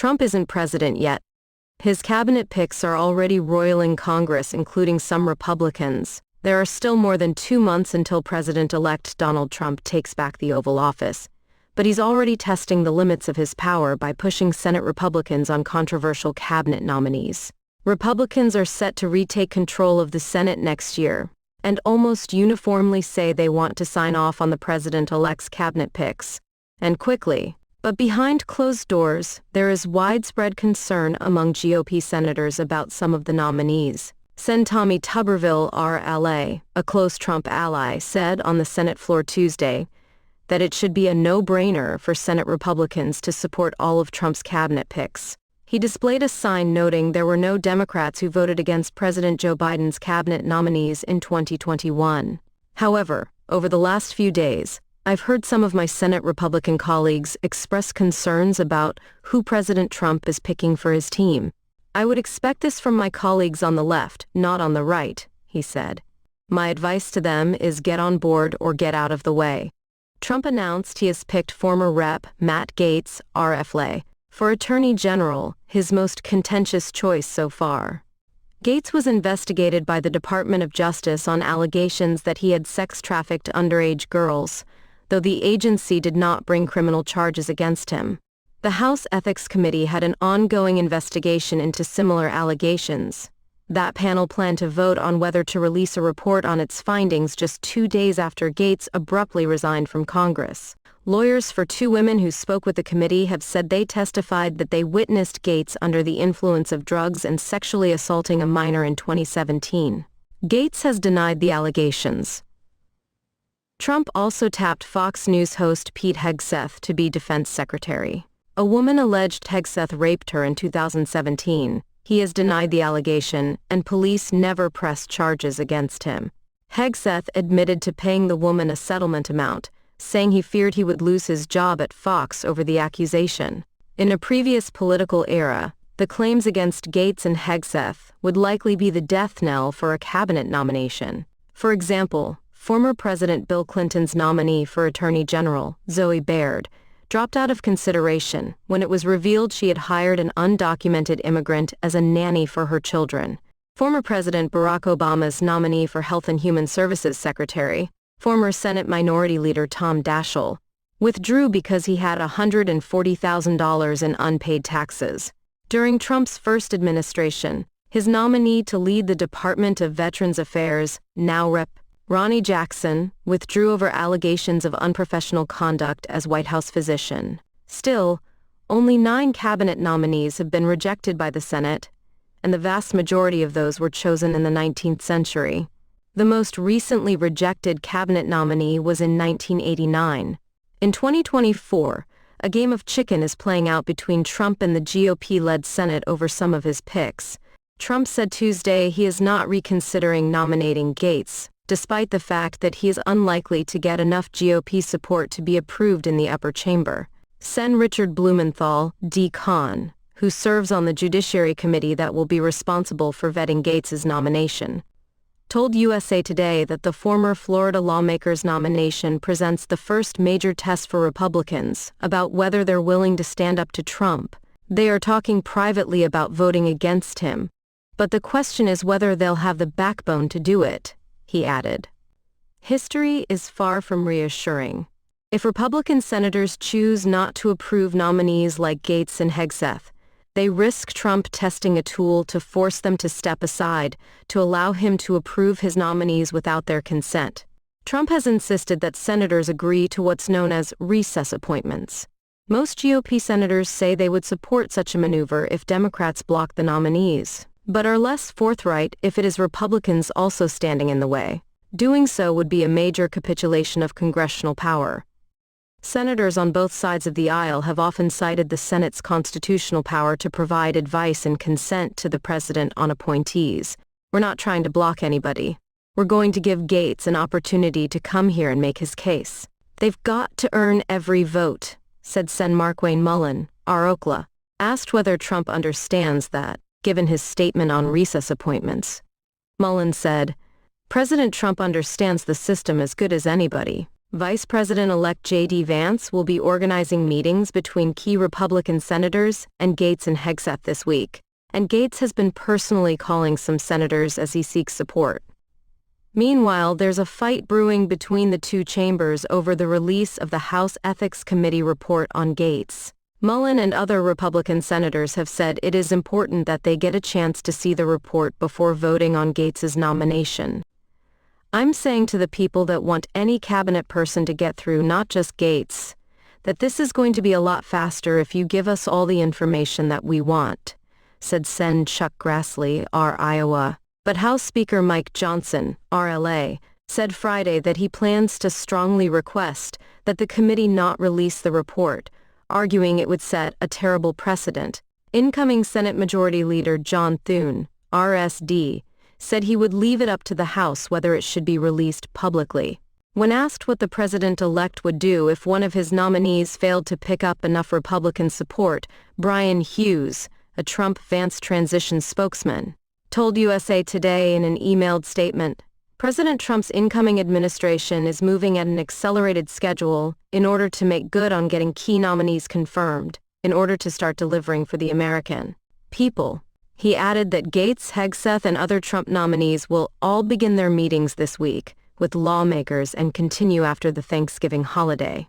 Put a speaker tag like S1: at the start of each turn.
S1: Trump isn't president yet. His cabinet picks are already roiling Congress, including some Republicans. There are still more than 2 months until President-elect Donald Trump takes back the Oval Office, but he's already testing the limits of his power by pushing Senate Republicans on controversial cabinet nominees. Republicans are set to retake control of the Senate next year, and almost uniformly say they want to sign off on the president-elect's cabinet picks, and quickly. But behind closed doors, there is widespread concern among GOP senators about some of the nominees. Sen. Tommy Tuberville, RLA, a close Trump ally, said on the Senate floor Tuesday that it should be a no-brainer for Senate Republicans to support all of Trump's cabinet picks. He displayed a sign noting there were no Democrats who voted against President Joe Biden's cabinet nominees in 2021. However, over the last few days, I've heard some of my Senate Republican colleagues express concerns about who President Trump is picking for his team. I would expect this from my colleagues on the left, not on the right, he said. My advice to them is get on board or get out of the way. Trump announced he has picked former Rep. Matt Gaetz, RFLA, for Attorney General, his most contentious choice so far. Gaetz was investigated by the Department of Justice on allegations that he had sex-trafficked underage girls, though the agency did not bring criminal charges against him. The House Ethics Committee had an ongoing investigation into similar allegations. That panel planned to vote on whether to release a report on its findings just 2 days after Gaetz abruptly resigned from Congress. Lawyers for 2 women who spoke with the committee have said they testified that they witnessed Gaetz under the influence of drugs and sexually assaulting a minor in 2017. Gaetz has denied the allegations. Trump also tapped Fox News host Pete Hegseth to be defense secretary. A woman alleged Hegseth raped her in 2017. He has denied the allegation, and police never pressed charges against him. Hegseth admitted to paying the woman a settlement amount, saying he feared he would lose his job at Fox over the accusation. In a previous political era, the claims against Gaetz and Hegseth would likely be the death knell for a cabinet nomination. For example, former President Bill Clinton's nominee for Attorney General, Zoe Baird, dropped out of consideration when it was revealed she had hired an undocumented immigrant as a nanny for her children. Former President Barack Obama's nominee for Health and Human Services Secretary, former Senate Minority Leader Tom Daschle, withdrew because he had $140,000 in unpaid taxes. During Trump's first administration, his nominee to lead the Department of Veterans Affairs, now Rep. Ronnie Jackson, withdrew over allegations of unprofessional conduct as White House physician. Still, only 9 cabinet nominees have been rejected by the Senate, and the vast majority of those were chosen in the 19th century. The most recently rejected cabinet nominee was in 1989. In 2024, a game of chicken is playing out between Trump and the GOP-led Senate over some of his picks. Trump said Tuesday he is not reconsidering nominating Gaetz, despite the fact that he is unlikely to get enough GOP support to be approved in the upper chamber. Sen. Richard Blumenthal, D-Con, who serves on the Judiciary Committee that will be responsible for vetting Gaetz's nomination, told USA Today that the former Florida lawmaker's nomination presents the first major test for Republicans about whether they're willing to stand up to Trump. They are talking privately about voting against him, but the question is whether they'll have the backbone to do it, he added. History is far from reassuring. If Republican senators choose not to approve nominees like Gaetz and Hegseth, they risk Trump testing a tool to force them to step aside to allow him to approve his nominees without their consent. Trump has insisted that senators agree to what's known as recess appointments. Most GOP senators say they would support such a maneuver if Democrats block the nominees, but are less forthright if it is Republicans also standing in the way. Doing so would be a major capitulation of congressional power. Senators on both sides of the aisle have often cited the Senate's constitutional power to provide advice and consent to the president on appointees. We're not trying to block anybody. We're going to give Gaetz an opportunity to come here and make his case. They've got to earn every vote, said Sen. Markwayne Mullin, R. asked whether Trump understands that, given his statement on recess appointments. Mullin said, "President Trump understands the system as good as anybody. Vice President-elect J.D. Vance will be organizing meetings between key Republican senators and Gaetz and Hegseth this week, and Gaetz has been personally calling some senators as he seeks support. Meanwhile, there's a fight brewing between the two chambers over the release of the House Ethics Committee report on Gaetz. Mullen and other Republican senators have said it is important that they get a chance to see the report before voting on Gaetz's nomination. "I'm saying to the people that want any cabinet person to get through, not just Gaetz, that this is going to be a lot faster if you give us all the information that we want," said Sen. Chuck Grassley, R. Iowa. But House Speaker Mike Johnson, RLA, said Friday that he plans to strongly request that the committee not release the report, arguing it would set a terrible precedent. Incoming Senate Majority Leader John Thune, RSD, said he would leave it up to the House whether it should be released publicly. When asked what the president-elect would do if one of his nominees failed to pick up enough Republican support, Brian Hughes, a Trump-Vance transition spokesman, told USA Today in an emailed statement, "President Trump's incoming administration is moving at an accelerated schedule in order to make good on getting key nominees confirmed, in order to start delivering for the American people." He added that Gaetz, Hegseth, and other Trump nominees will all begin their meetings this week with lawmakers and continue after the Thanksgiving holiday.